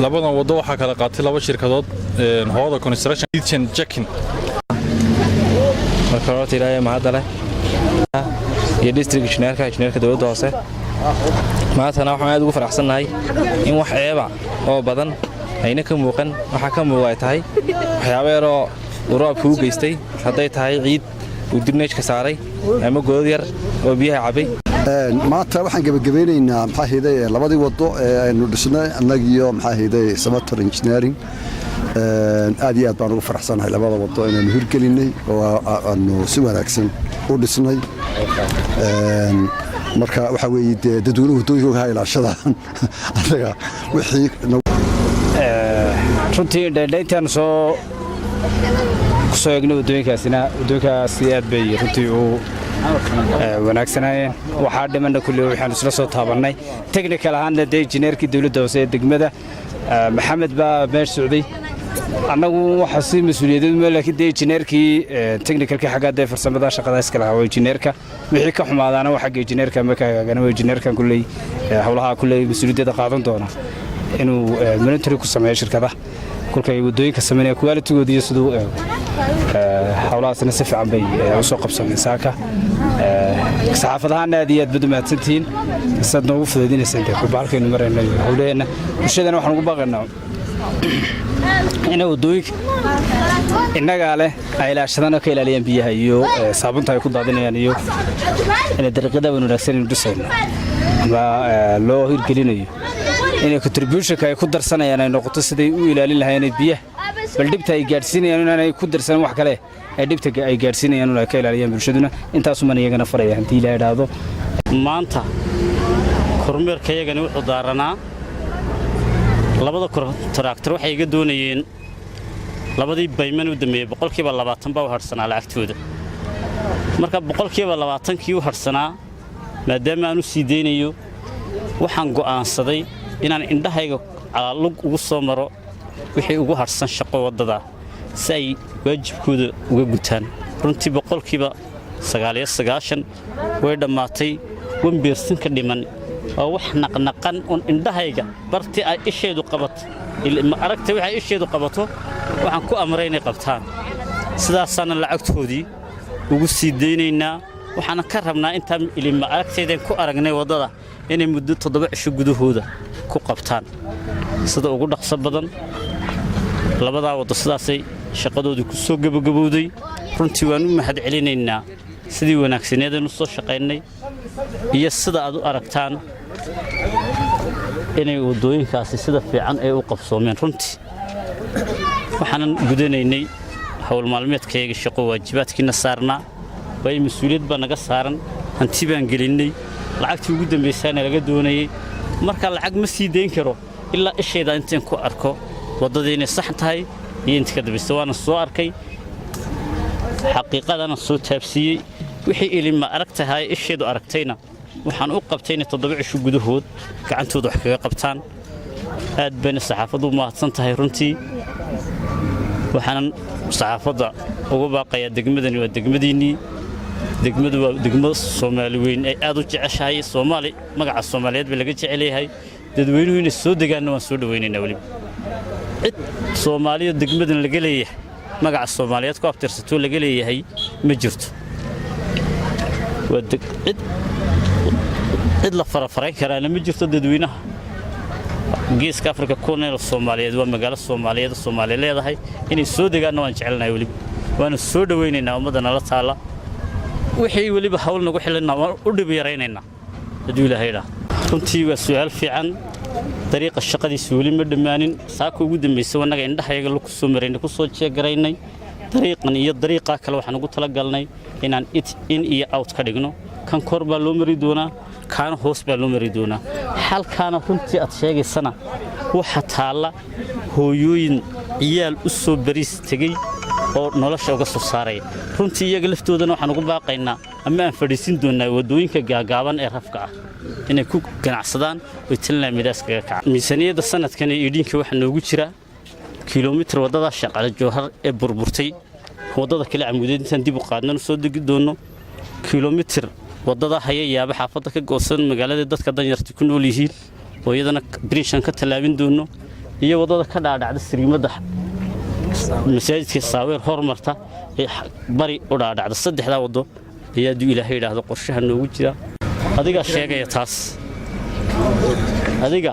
labada wado waxa kala qaatay laba shirkadood hooda construction kitchen checking marka hore ilaahay ma hadale iyo district engineerka dawladda hoose maantana waxaan aad ugu faraxsanahay in wax ceeba oo badan ayna ka muuqan waxa ka muuqay tahay waxyaabo yar oo roobku u geystay haday tahay ciid uu dirneejka saaray ama good yar oo biyaha cabay maanta waxaan gabagabeynaynaa maxaa heeday labadii wado ee aynu dhisnay annagiyo maxaa heeday Samatar Engineering aad iyo aad baan ugu faraxsanahay labada wado inaan hirgelinay oo aanu si wanaagsan u dhisnay marka waxa weeye dadweynuhu wadooyinka ilaashadaan anaga wixii runtii dheeyntaan soo eegno wadooyinkaasi aad bay runtii u wanaagsanayeen waxaa dhimana kulli waxaan isla soo taabannay technical ahaanna engineerkii dawladda hoose ee degmada maxamed baa meesh socday annagu waxa si mas'uuliyadda laakiin engineerkii technicalka xagga farsamada shaqada iska lahaa engineerka wixii ka xumaadana waxa engineerka ma ka hagaagana engineerkan kulli hawlaha kulli mas'uuliyadda qaadan doona inuu monitoring ku sameeyo shirkada kulkay wadooyinka sameeyo quality-gooda iyo sidoo hawlahaasna si fiican bay u soo qabsanaysaa saaka saxaafadahan aad iyo aad bad mahadsantiin sad noogu fududeynaysan ku baalkaynu marayna hawleena bulshadana waxaan ugu baaqaynaa inay wadooyinka innaga leh ay ilaashadaan oo ka ilaaliyaan biyaha iyo saabunta ay ku daadinayaan iyo inay dariiqada wanaagsan u dhisayno ama loo hirgelinayo inay contribution-ka ay ku darsanayaan ay noqoto siday u ilaalin lahaayeen biyaha bal dibta ay gaarsiinayaan inay ku darsan wax kale ay dibta ay gaarsiinayaan oo ay ka ilaaliyaan bulshaduna intaas uma iyagana faraya hadii la yiraahdo maanta kormeerka iyagana wuxuu daaranaa labada traktor waxay iga doonayeen labadii bayman u dhameeyay 20% baa u harsanaa lacagtooda marka 20% kii u harsanaa maadaama aanu sii deynayo waxaan go'aansaday inaan indhahayga lug ugu soo maro wixii ugu harsan shaqo wadada si ay waajibkooda uga gutaan runtii 99% way dhamaatay 1% ka dhiman oo wax naqnaqan on indhahayga bartii ay isheedu qabato ilma aragtay waxa isheedu qabato waxaan ku amray inay qabtaan sidaasana lacagtoodii ugu sii deynaynaa waxaan ka rabnaa inta ilma aragtayden ku aragnay wadada inay muddo 7 cisho gudahooda ku qabtaan sida ugu dhaqso badan labada wado sidaasay shaqadoodii ku soo gabagabowday runtii waan u mahad celinaynaa sidii wanaagsaneedeen u soo shaqeynay iyo sida aad u aragtaan inay wadooyinkaasi sida fiican ay u qabsoomeen runtii waxaan gudanaynay hawl maalmeedkayga shaqo waajibaadkiina saarnaa way mas'uuliyad baa naga saaran hanti baan gelinay lacagtii ugu dambeysayna laga doonayay marka lacag ma sii deyn karo ilaa isheeda intaan ku arko wadadii inay sax tahay iyo inta ka dambeysay waana soo arkay xaqiiqadana soo taabsiyay wixii ilma aragtahay isheedu aragtayna waxaan u qabtay in 7 cisho gudahood gacantooda wax kaga qabtaan aad baan saxaafadu mahadsan tahay runtii waxaan saxaafada ugu baaqayaa degmadani waa degmadiinii degmadu waa degmo Soomaali weyn ay aad u jeceshahay Soomaali magaca Soomaaliyeed ba laga jecel yahay dadweynuhu inay soo degaan waan soo dhaweynaynaa waliba cid Soomaaliya degmadan laga leeyahay magaca Soomaaliyeed ku abtirsato laga leeyahay ma jirto wada cid la farafaray karaan ma jirto dadweynaha geeska Afrika koonel Soomaaliyeed waa magaalo Soomaaliyeed Soomaali leedahay inay soo degaan waan jecelnahay waliba waana soo dhaweynaynaa ummadana la taala wixii waliba hawl nagu xilina waan u dhib yareynaynaa hadii Ilaahay runtii waa su'aal fiican dariiqa shaqadiisa wali ma dhamaanin saako ugu dambeysay wanaga indhahayaga lagu soo mareynay ku soo jeegaraynay dariiqan iyo dariiqa kale waxaan ugu tala galnay inaan in iyo out ka dhigno kan kor baa loo mari doonaa kan hoos baa loo mari doonaa halkaana runtii aad sheegaysana waxa taala hooyooyin ciyaal u soo bariis tagay oo nolosha uga soo saaray runtii iyaga laftoodana waxaan ugu baaqaynaa ama aan fadhiisin doonaa wadooyinka gaagaaban ee rafka ah inay ku ganacsadaan oo tilnaa midaas kaga kaca miisaaniyada sanadkan ee idinka waxa noogu jira kiiloomitir wadada shaqada joohar ee burburtay wadada kale camudeed intaan dib u qaadnaan soo degi doono kiiloomitir wadada hayayaaba xaafada ka goosan magaalada dadka danyarta ku nool yihiin oo iyadana brishan ka talaabin doono iyo wadada ka dhaadhacda siriimada masaajidka saaweer hormarta ee bari u dhaadhacda saddexda wado ayaa duu ilaahay yiraahdo qorshaha noogu jira adiga sheegaya taas adiga